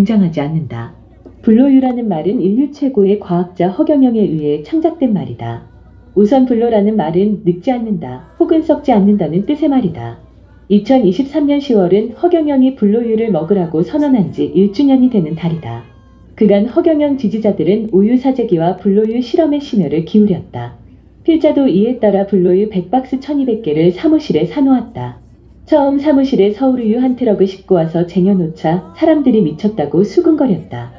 등장하지 않는다. 불로유라는 말은 인류 최고의 과학자 허경영에 의해 창작된 말이다. 우선 불로라는 말은 늙지 않는다 혹은 썩지 않는다는 뜻의 말이다. 2023년 10월은 허경영이 불로유를 먹으라고 선언한 지 1주년이 되는 달이다. 그간 허경영 지지자들은 우유 사재기와 불로유 실험에 심혈을 기울였다. 필자도 이에 따라 불로유 100박스 1200개를 사무실에 사놓았다. 처음 사무실에 서울우유 한 트럭을 싣고 와서 쟁여놓자 사람들이 미쳤다고 수군거렸다.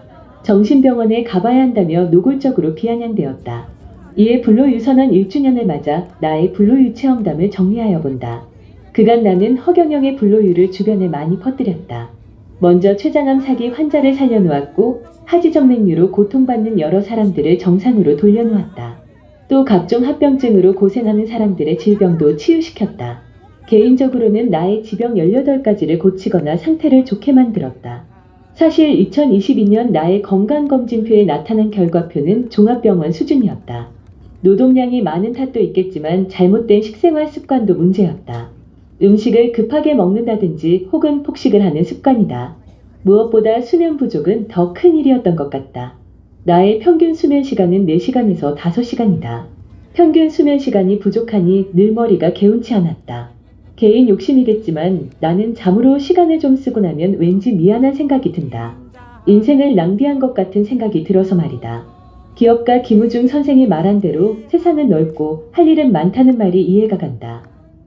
정신병원에 가봐야 한다며 노골적으로 비아냥대었다. 이에 불로유 선언 1주년을 맞아 나의 불로유 체험담을 정리하여 본다. 그간 나는 허경영의 불로유를 주변에 많이 퍼뜨렸다. 먼저 췌장암 사기 환자를 살려놓았고 하지정맥류로 고통받는 여러 사람들을 정상으로 돌려놓았다. 또 각종 합병증으로 고생하는 사람들의 질병도 치유시켰다. 개인적으로는 나의 지병 18가지를 고치거나 상태를 좋게 만들었다. 사실 2022년 나의 건강검진표에 나타난 결과표는 종합병원 수준이었다. 노동량이 많은 탓도 있겠지만 잘못된 식생활 습관도 문제였다. 음식을 급하게 먹는다든지 혹은 폭식을 하는 습관이다. 무엇보다 수면 부족은 더 큰 일이었던 것 같다. 나의 평균 수면 시간은 4시간에서 5시간이다. 평균 수면 시간이 부족하니 늘 머리가 개운치 않았다. 개인 욕심이겠지만 나는 잠으로 시간을 좀 쓰고 나면 왠지 미안한 생각이 든다. 인생을 낭비한 것 같은 생각이 들어서 말이다. 기업가 김우중 선생이 말한 대로 세상은 넓고 할 일은 많다는 말이 이해가 간다.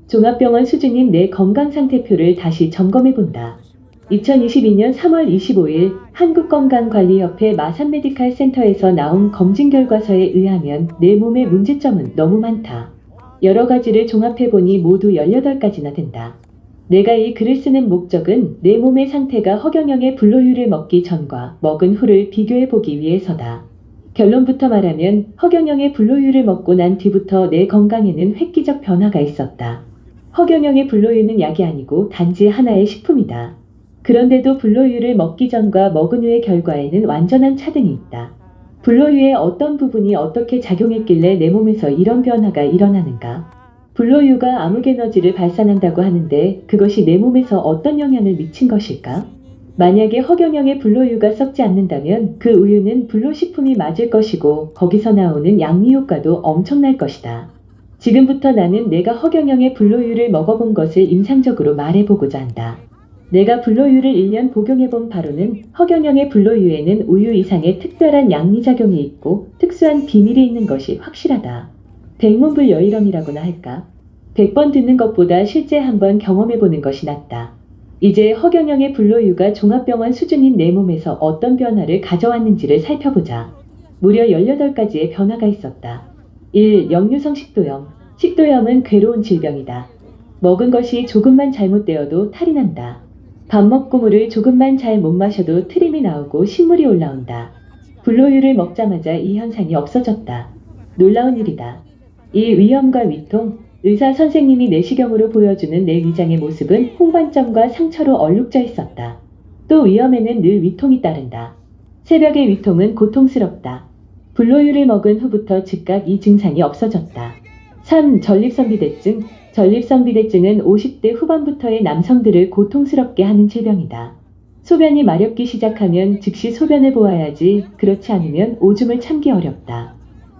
종합병원 수준인 내 건강상태표를 다시 점검해본다. 2022년 3월 25일 한국건강관리협회 마산메디칼센터에서 나온 검진 결과서에 의하면 내 몸의 문제점은 너무 많다. 여러 가지를 종합해보니 모두 18가지나 된다. 내가 이 글을 쓰는 목적은 내 몸의 상태가 허경영의 불로유를 먹기 전과 먹은 후를 비교해보기 위해서다. 결론부터 말하면 허경영의 불로유를 먹고 난 뒤부터 내 건강에는 획기적 변화가 있었다. 허경영의 불로유는 약이 아니고 단지 하나의 식품이다. 그런데도 불로유를 먹기 전과 먹은 후의 결과에는 완전한 차등이 있다. 불로유의 어떤 부분이 어떻게 작용했길래 내 몸에서 이런 변화가 일어나는가? 불로유가 암흑에너지를 발산한다고 하는데 그것이 내 몸에서 어떤 영향을 미친 것일까? 만약에 허경영의 불로유가 썩지 않는다면 그 우유는 불로식품이 맞을 것이고 거기서 나오는 양미효과도 엄청날 것이다. 지금부터 나는 내가 허경영의 불로유를 먹어본 것을 임상적으로 말해보고자 한다. 내가 불로유를 1년 복용해본 바로는 허경영의 불로유에는 우유 이상의 특별한 양리작용이 있고 특수한 비밀이 있는 것이 확실하다. 백문불여일언이라고나 할까? 100번 듣는 것보다 실제 한번 경험해보는 것이 낫다. 이제 허경영의 불로유가 종합병원 수준인 내 몸에서 어떤 변화를 가져왔는지를 살펴보자. 무려 18가지의 변화가 있었다. 1. 역류성 식도염. 식도염은 괴로운 질병이다. 먹은 것이 조금만 잘못되어도 탈이 난다. 밥 먹고 물을 조금만 잘 못 마셔도 트림이 나오고 신물이 올라온다. 불로유를 먹자마자 이 현상이 없어졌다. 놀라운 일이다. 2. 위염과 위통. 의사 선생님이 내시경으로 보여주는 내 위장의 모습은 홍반점과 상처로 얼룩져 있었다. 또 위염에는 늘 위통이 따른다. 새벽의 위통은 고통스럽다. 불로유를 먹은 후부터 즉각 이 증상이 없어졌다. 3. 전립선비대증. 전립선비대증은 50대 후반부터의 남성들을 고통스럽게 하는 질병이다. 소변이 마렵기 시작하면 즉시 소변을 보아야지 그렇지 않으면 오줌을 참기 어렵다.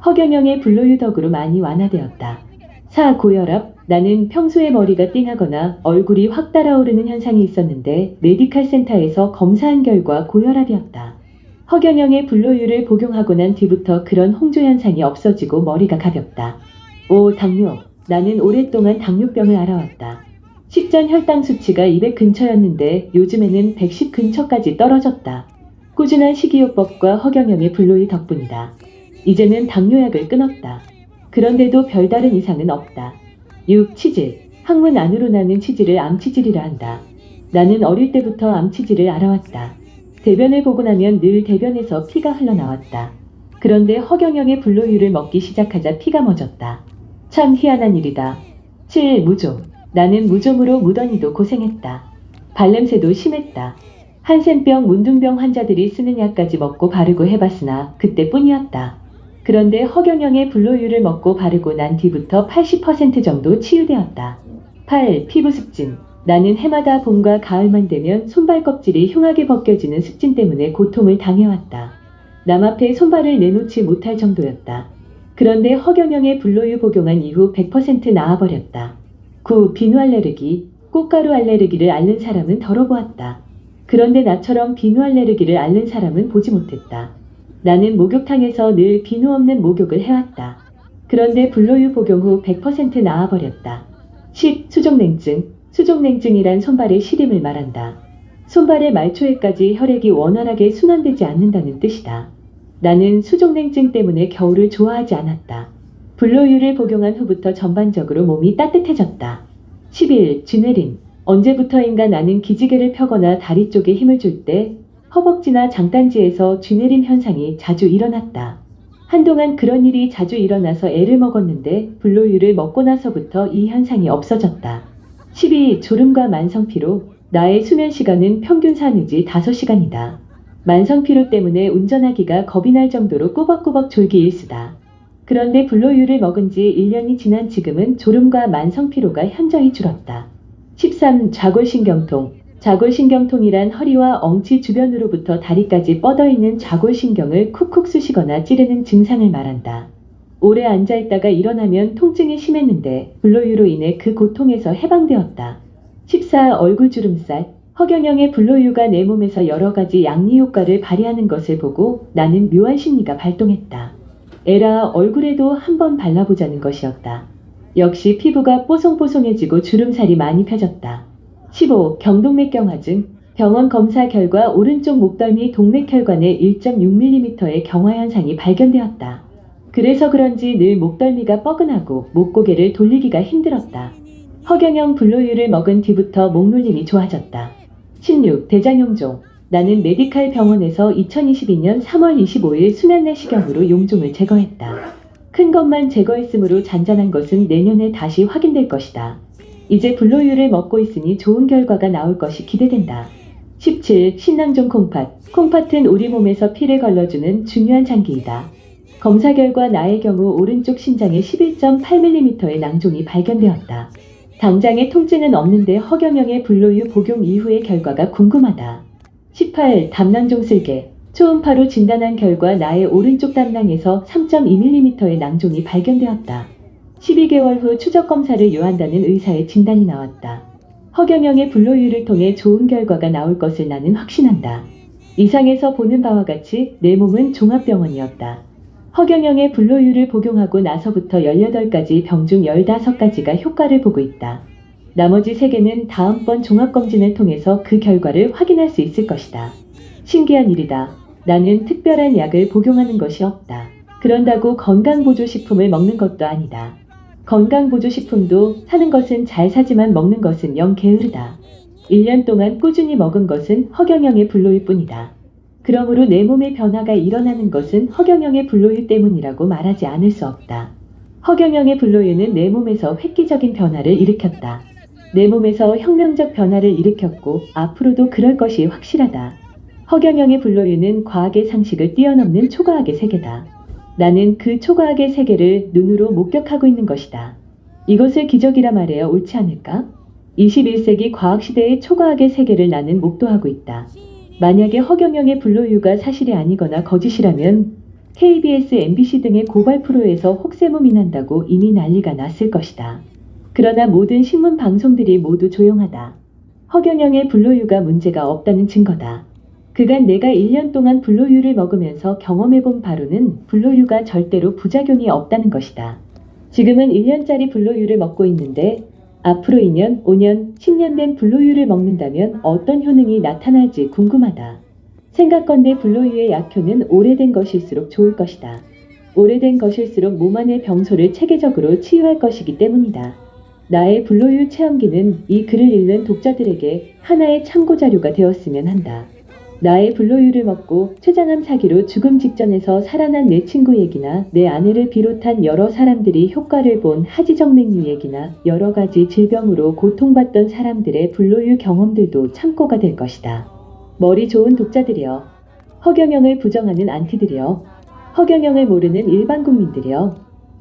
허경영의 불로유 덕으로 많이 완화되었다. 4. 고혈압. 나는 평소에 머리가 띵하거나 얼굴이 확 달아오르는 현상이 있었는데 메디칼 센터에서 검사한 결과 고혈압이었다. 허경영의 불로유를 복용하고 난 뒤부터 그런 홍조 현상이 없어지고 머리가 가볍다. 5. 당뇨. 나는 오랫동안 당뇨병을 앓아왔다. 식전 혈당 수치가 200 근처였는데 요즘에는 110 근처까지 떨어졌다. 꾸준한 식이요법과 허경영의 불로유 덕분이다. 이제는 당뇨약을 끊었다. 그런데도 별다른 이상은 없다. 6. 치질. 항문 안으로 나는 치질을 암치질이라 한다. 나는 어릴 때부터 암치질을 앓아왔다. 대변을 보고 나면 늘 대변에서 피가 흘러나왔다. 그런데 허경영의 불로유를 먹기 시작하자 피가 멎었다. 참 희한한 일이다. 7. 무좀. 나는 무좀으로 무더니도 고생했다. 발냄새도 심했다. 한센병, 문둥병 환자들이 쓰는 약까지 먹고 바르고 해봤으나 그때뿐이었다. 그런데 허경영의 불로유를 먹고 바르고 난 뒤부터 80% 정도 치유되었다. 8. 피부습진. 나는 해마다 봄과 가을만 되면 손발 껍질이 흉하게 벗겨지는 습진 때문에 고통을 당해왔다. 남 앞에 손발을 내놓지 못할 정도였다. 그런데 허경영의 불로유 복용한 이후 100% 나아버렸다. 9. 비누 알레르기, 꽃가루 알레르기를 앓는 사람은 덜어보았다. 그런데 나처럼 비누 알레르기를 앓는 사람은 보지 못했다. 나는 목욕탕에서 늘 비누 없는 목욕을 해왔다. 그런데 불로유 복용 후 100% 나아버렸다. 10. 수족냉증. 수족냉증이란 손발의 시림을 말한다. 손발의 말초에까지 혈액이 원활하게 순환되지 않는다는 뜻이다. 나는 수족냉증 때문에 겨울을 좋아하지 않았다. 불로유를 복용한 후부터 전반적으로 몸이 따뜻해졌다. 11. 쥐내림. 언제부터인가 나는 기지개를 펴거나 다리 쪽에 힘을 줄 때 허벅지나 장단지에서 쥐내림 현상이 자주 일어났다. 한동안 그런 일이 자주 일어나서 애를 먹었는데 불로유를 먹고 나서부터 이 현상이 없어졌다. 12. 졸음과 만성피로. 나의 수면 시간은 평균 사내지 5시간이다. 만성피로 때문에 운전하기가 겁이 날 정도로 꾸벅꾸벅 졸기 일수다. 그런데 불로유를 먹은 지 1년이 지난 지금은 졸음과 만성피로가 현저히 줄었다. 13. 좌골신경통. 좌골신경통이란 허리와 엉치 주변으로부터 다리까지 뻗어있는 좌골신경을 쿡쿡 쑤시거나 찌르는 증상을 말한다. 오래 앉아있다가 일어나면 통증이 심했는데 불로유로 인해 그 고통에서 해방되었다. 14. 얼굴주름살. 허경영의 불로유가 내 몸에서 여러가지 양리 효과를 발휘하는 것을 보고 나는 묘한 심리가 발동했다. 에라, 얼굴에도 한번 발라보자는 것이었다. 역시 피부가 뽀송뽀송해지고 주름살이 많이 펴졌다. 15. 경동맥경화증. 병원 검사 결과 오른쪽 목덜미 동맥혈관에 1.6mm의 경화 현상이 발견되었다. 그래서 그런지 늘 목덜미가 뻐근하고 목고개를 돌리기가 힘들었다. 허경영 불로유를 먹은 뒤부터 목놀림이 좋아졌다. 16. 대장용종. 나는 메디칼 병원에서 2022년 3월 25일 수면 내시경으로 용종을 제거했다. 큰 것만 제거했으므로 잔잔한 것은 내년에 다시 확인될 것이다. 이제 불로유를 먹고 있으니 좋은 결과가 나올 것이 기대된다. 17. 신낭종 콩팥. 콩팥은 우리 몸에서 피를 걸러주는 중요한 장기이다. 검사 결과 나의 경우 오른쪽 신장에 11.8mm의 낭종이 발견되었다. 당장의 통증은 없는데 허경영의 불로유 복용 이후의 결과가 궁금하다. 18. 담낭종 쓸개. 초음파로 진단한 결과 나의 오른쪽 담낭에서 3.2mm의 낭종이 발견되었다. 12개월 후 추적 검사를 요한다는 의사의 진단이 나왔다. 허경영의 불로유를 통해 좋은 결과가 나올 것을 나는 확신한다. 이상에서 보는 바와 같이 내 몸은 종합병원이었다. 허경영의 불로유를 복용하고 나서부터 18가지 병 중 15가지가 효과를 보고 있다. 나머지 3개는 다음번 종합검진을 통해서 그 결과를 확인할 수 있을 것이다. 신기한 일이다. 나는 특별한 약을 복용하는 것이 없다. 그런다고 건강보조식품을 먹는 것도 아니다. 건강보조식품도 사는 것은 잘 사지만 먹는 것은 영 게으르다. 1년 동안 꾸준히 먹은 것은 허경영의 불로유뿐이다. 그러므로 내 몸에 변화가 일어나는 것은 허경영의 불로유 때문이라고 말하지 않을 수 없다. 허경영의 불로유는 내 몸에서 획기적인 변화를 일으켰다. 내 몸에서 혁명적 변화를 일으켰고 앞으로도 그럴 것이 확실하다. 허경영의 불로유는 과학의 상식을 뛰어넘는 초과학의 세계다. 나는 그 초과학의 세계를 눈으로 목격하고 있는 것이다. 이것을 기적이라 말해야 옳지 않을까? 21세기 과학시대의 초과학의 세계를 나는 목도하고 있다. 만약에 허경영의 불로유가 사실이 아니거나 거짓이라면 KBS, MBC 등의 고발 프로에서 혹세무민한다고 이미 난리가 났을 것이다. 그러나 모든 신문 방송들이 모두 조용하다. 허경영의 불로유가 문제가 없다는 증거다. 그간 내가 1년 동안 불로유를 먹으면서 경험해본 바로는 불로유가 절대로 부작용이 없다는 것이다. 지금은 1년짜리 불로유를 먹고 있는데 앞으로 2년, 5년, 10년 된 불로유를 먹는다면 어떤 효능이 나타날지 궁금하다. 생각건대 불로유의 약효는 오래된 것일수록 좋을 것이다. 오래된 것일수록 몸 안의 병소를 체계적으로 치유할 것이기 때문이다. 나의 불로유 체험기는 이 글을 읽는 독자들에게 하나의 참고자료가 되었으면 한다. 나의 불로유를 먹고 췌장암 사기로 죽음 직전에서 살아난 내 친구 얘기나 내 아내를 비롯한 여러 사람들이 효과를 본 하지정맥류 얘기나 여러 가지 질병으로 고통받던 사람들의 불로유 경험들도 참고가 될 것이다. 머리 좋은 독자들이여, 허경영을 부정하는 안티들이여, 허경영을 모르는 일반 국민들이여,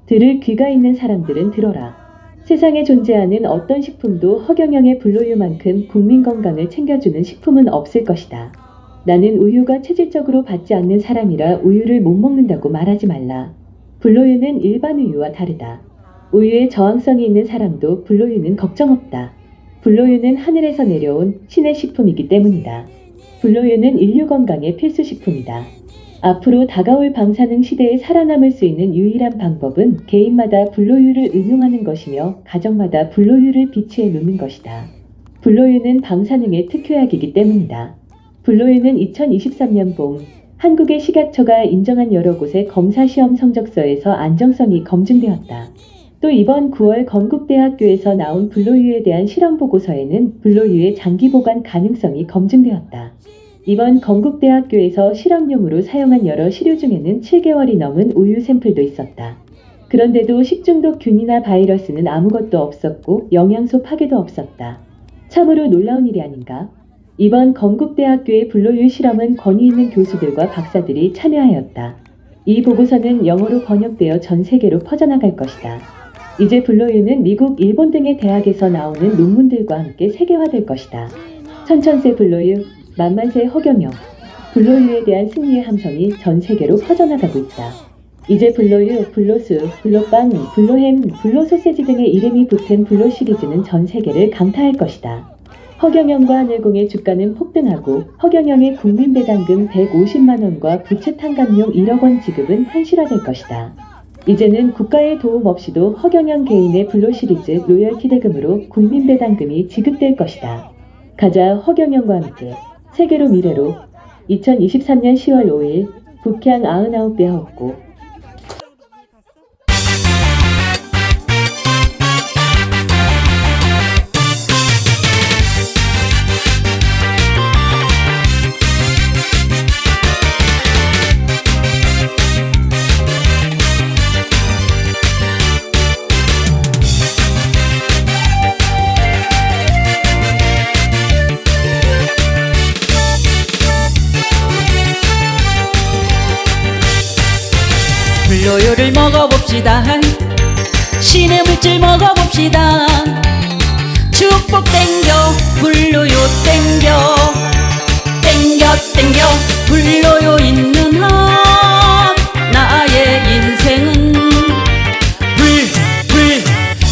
들을 귀가 있는 사람들은 들어라. 세상에 존재하는 어떤 식품도 허경영의 불로유만큼 국민 건강을 챙겨주는 식품은 없을 것이다. 나는 우유가 체질적으로 받지 않는 사람이라 우유를 못 먹는다고 말하지 말라. 불로유는 일반 우유와 다르다. 우유에 저항성이 있는 사람도 불로유는 걱정 없다. 불로유는 하늘에서 내려온 신의 식품이기 때문이다. 불로유는 인류 건강의 필수 식품이다. 앞으로 다가올 방사능 시대에 살아남을 수 있는 유일한 방법은 개인마다 불로유를 응용하는 것이며 가정마다 불로유를 비치해 놓는 것이다. 불로유는 방사능의 특효약이기 때문이다. 불로유는 2023년 봄 한국의 식약처가 인정한 여러 곳의 검사시험 성적서에서 안정성이 검증되었다. 또 이번 9월 건국대학교에서 나온 불로유에 대한 실험 보고서에는 불로유의 장기 보관 가능성이 검증되었다. 이번 건국대학교에서 실험용으로 사용한 여러 시료 중에는 7개월이 넘은 우유 샘플도 있었다. 그런데도 식중독균이나 바이러스는 아무것도 없었고 영양소 파괴도 없었다. 참으로 놀라운 일이 아닌가? 이번 건국대학교의 불로유 실험은 권위 있는 교수들과 박사들이 참여하였다. 이 보고서는 영어로 번역되어 전 세계로 퍼져나갈 것이다. 이제 불로유는 미국, 일본 등의 대학에서 나오는 논문들과 함께 세계화될 것이다. 천천세 불로유, 만만세 허경영. 불로유에 대한 승리의 함성이 전 세계로 퍼져나가고 있다. 이제 불로유, 불로수, 불로빵, 불로햄, 불로소세지 등의 이름이 붙은 불로 시리즈는 전 세계를 강타할 것이다. 허경영과 하늘공의 주가는 폭등하고 허경영의 국민배당금 150만원과 부채 탕감용 1억원 지급은 현실화될 것이다. 이제는 국가의 도움 없이도 허경영 개인의 불로 시리즈 로열티 대금으로 국민배당금이 지급될 것이다. 가자 허경영과 함께 세계로 미래로 2023년 10월 5일 북향 99배 헛고 불로유를 먹어봅시다. 신의 물질 먹어봅시다. 축복 땡겨 불로유 땡겨 땡겨 불로유 있는 한 나의 인생은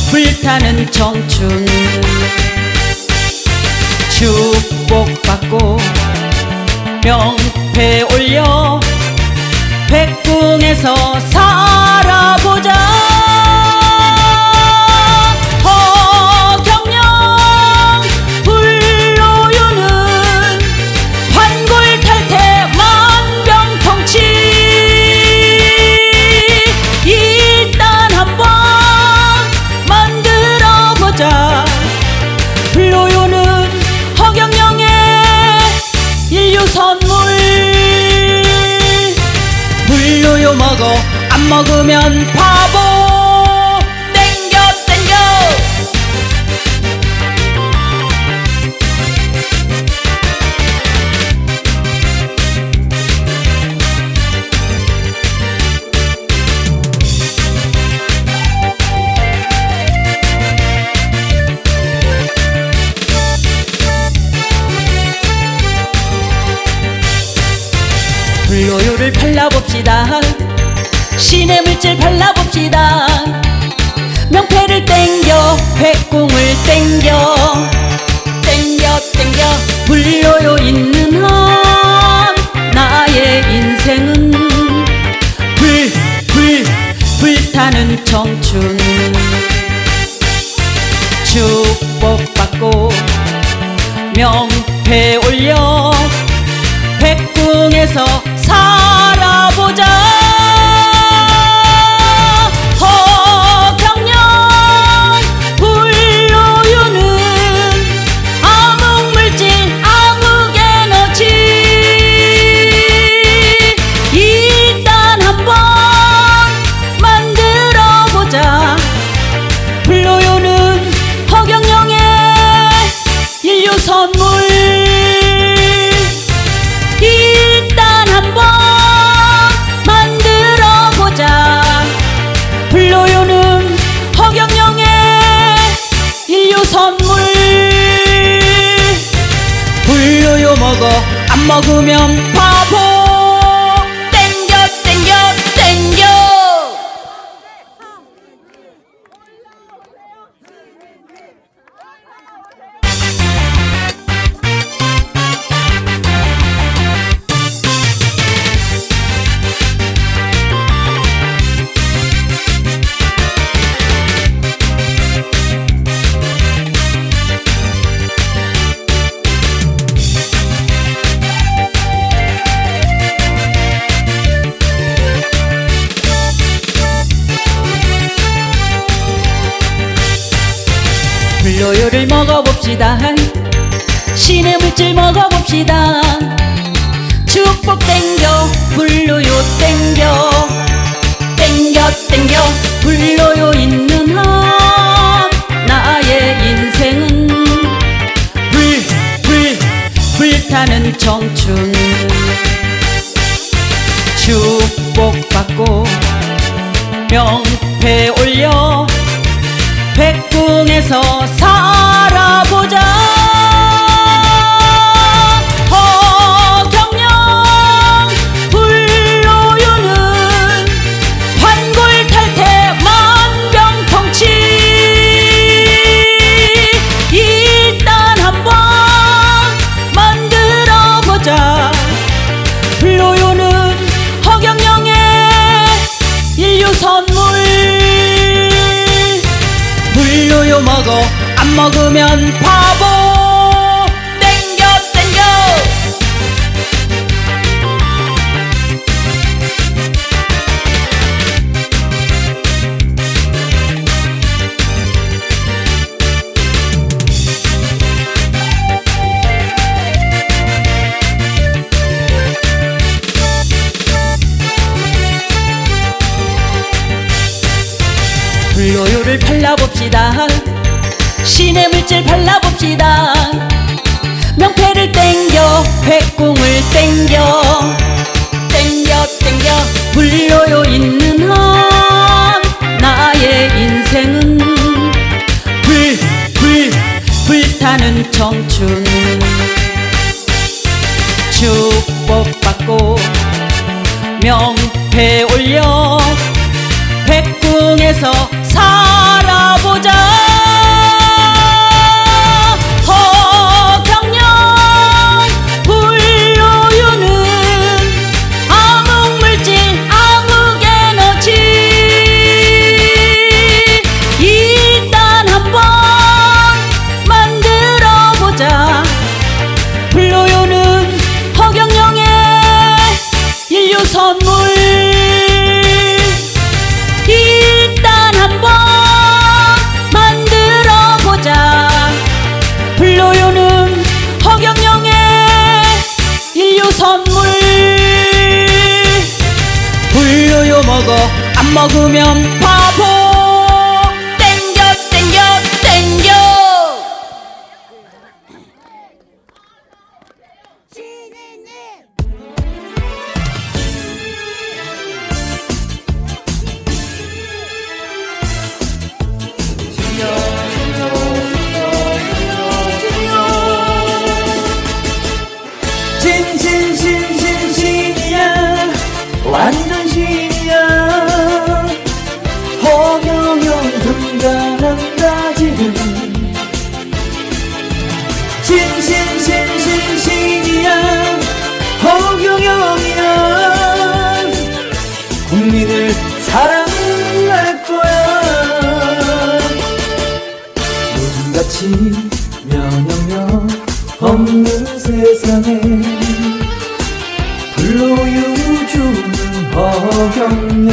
불타는 청춘. 축복받고 명패 올려 백궁에서 살아보자. 허경영 불로유는 환골탈태 만병통치. 일단 한번 만들어보자. 불로유는 허경영의 인류 선물. 불로유 먹어 안 먹으면 바보. 땡겨 불로유를 발라봅시다. 신의 물질 발라봅시다. 명패를 땡겨 백궁을 땡겨 불로유 있는 한 나의 인생은 불타는 청춘. 축복받고 명패 올려 백궁에서 살아보자. 허경영 불로유는 암흑물질 암흑에너지. 일단 한번 만들어보자. 불로유는 허경영의 인류 선물. 일단 한번 만들어보자. 불로유는 허경영의 먹어 안 먹으면 바보. 땡겨 땡겨 땡겨. 불로요를 먹어봅시다. 신의 물질 먹어봅시다. 축복 땡겨 불로요 땡겨. 땡겨 땡겨 불로요 있는 한 나의 인생은 불타는 청춘. 축복받고 명패 올려 백궁에서 살아보자. 허경영 불로요는 환골탈태 만병통치. 일단 한번 만들어보자. 불로요는 허경영의 인류 선물. 불로요 먹어 안 먹으면 바보. 땡겨 땡겨. 불로요를 발라봅시다. 신의 물질 발라봅시다. 명패를 땡겨 백궁을 땡겨. 땡겨 땡겨 불로요 있는 한 나의 인생은 불타는 청춘. 축복받고 명패 올려 백궁에서 살아보자. 허경영 불로요는 암흑물질 암흑에너지. 일단 한번 만들어보자. 불로요는 허경영의 인류 선물. 일단 한번 만들어보자. 불로요는 허경영의 인류 선물. 불로요 먹어 안 먹으면 바보. 땡겨 땡겨 땡겨. 신이야 완전 신이야. 허경영 등장한다 지금. 신이야 허경영이야. 국민을 사랑할 거야. 요즘같이 면역력 없는 세상에 불로요 주는 허경영.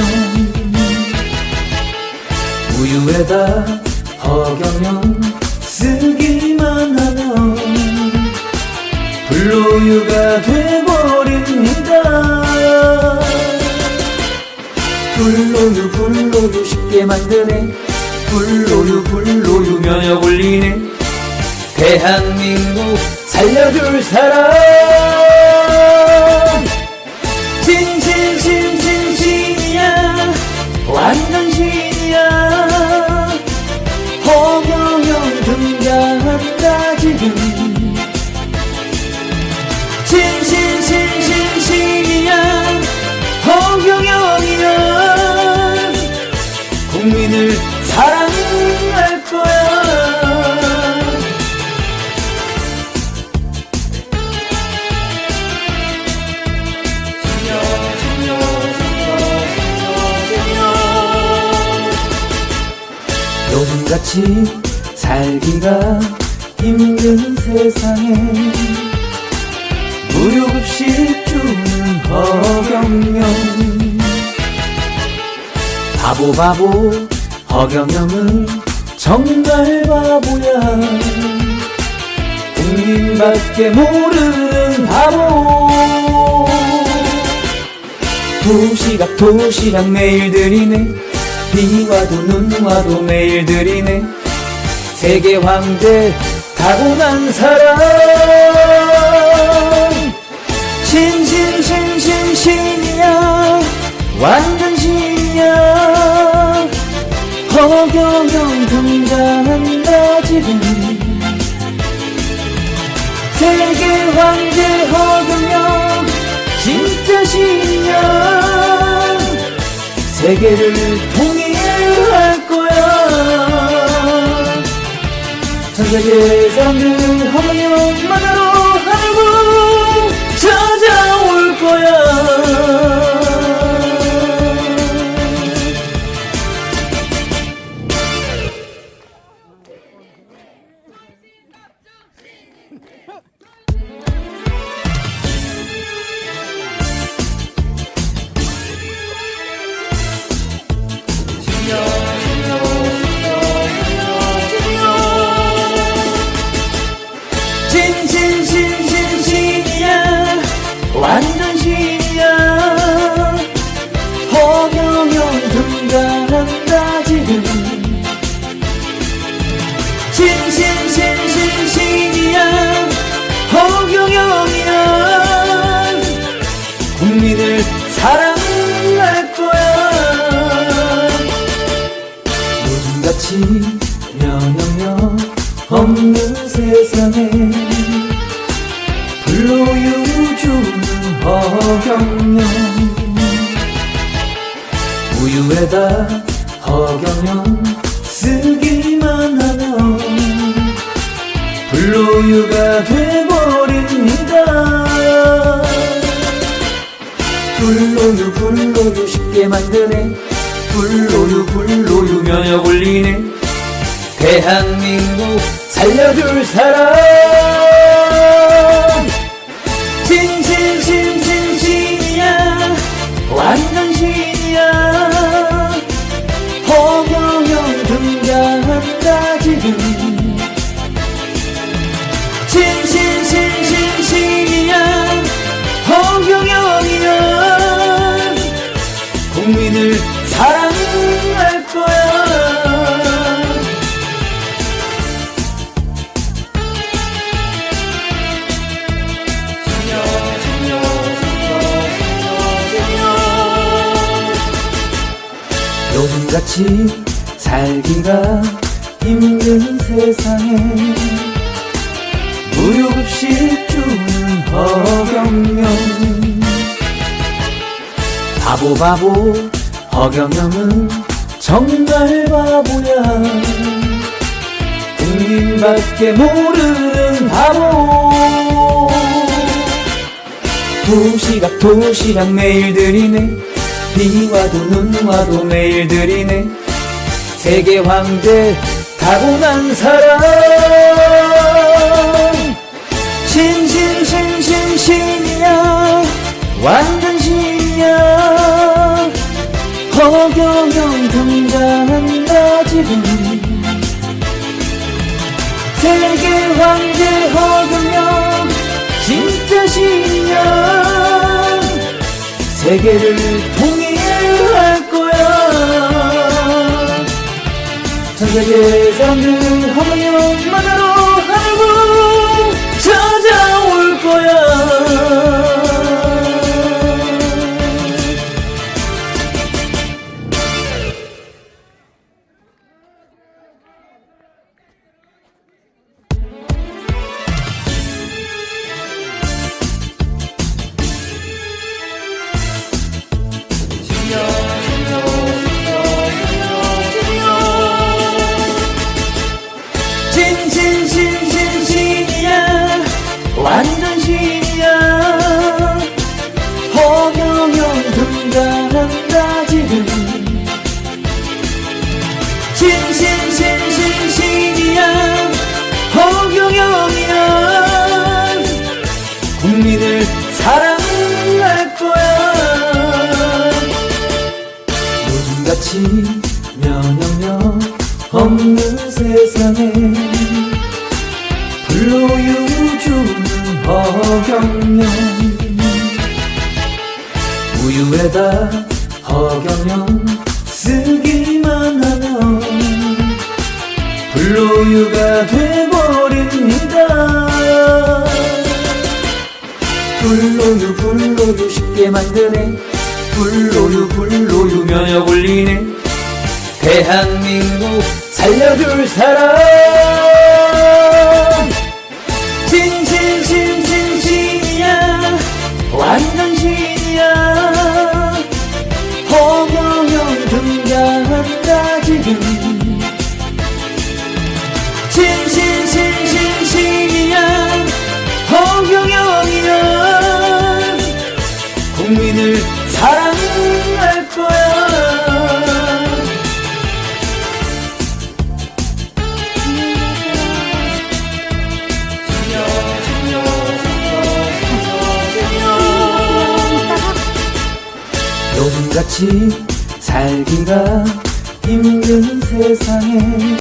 우유에다 허경영 쓰기만 하면 불로요가 돼버립니다. 불로요 쉽게 만드네. 불로요 면역 올리네. 대한민국 살려줄 사람. 신이야 완전 신이야. 허경영 등장한다 지금. 요즘같이 살기가 힘든 세상에 무료급식 주는 허경영. 바보 허경영은 정말 바보야. 국민밖에 모르는 바보. 도시락 매일 들이네. 비 와도 눈 와도 매일 들이네. 세계 황제 타고난 사람. 신이야. 완전 신이야. 허경영 등장한다 지금. 세계 황제 허경영 진짜 신이야. 세계를 통일할 거야. 전 세계 사람들 허경영 만나러 한국 찾아올 거야. 신이야. 완전 신이야. 허경영 등장한다 지금. 신이야. 허경영이야. 국민을 사랑할 거야. 요즘같이 면역력 없는 세상에 불로유 주는 허경영. 우유에다 허경영 쓰기만 하면 불로유가 돼버립니다. 불로유 쉽게 만드네. 불로유 면역 올리네. 대한민국 살려줄 사람. 신이야. 완전 신이야. 허경영 등장한다 지금. 신이야. 허경영이야. 국민을 사랑할 거야. 요즘같이 살기가 힘든 세상에 무료급식 주는 허경영. 바보 허경영은 정말 바보야. 국민밖에 모르는 바보. 도시락 매일 들이네. 비 와도 눈 와도 매일 들이네. 세계 황제 타고난 사람. 신이야. 완전 신이야. 허경영 등장한다 지금. 세계 황제 허경영 진짜 신이야. 세계를 통일할 거야. 전 세계 사람들 허경영 만나러 한국 찾아올 거야. 신이야. 완전 신이야. 허경영 등장한다 지금. 허경영 우유에다 허경영 쓰기만 하면 불로유가 돼버립니다. 불로유 쉽게 만드네. 불로유 면역 올리네. 대한민국 살려줄 사람 신이야 완전 신이야. 허경영 등장한다 지금. 신이야 허경영이야. 국민을 사랑할 거야. 요즘같이 살기가 힘든 세상에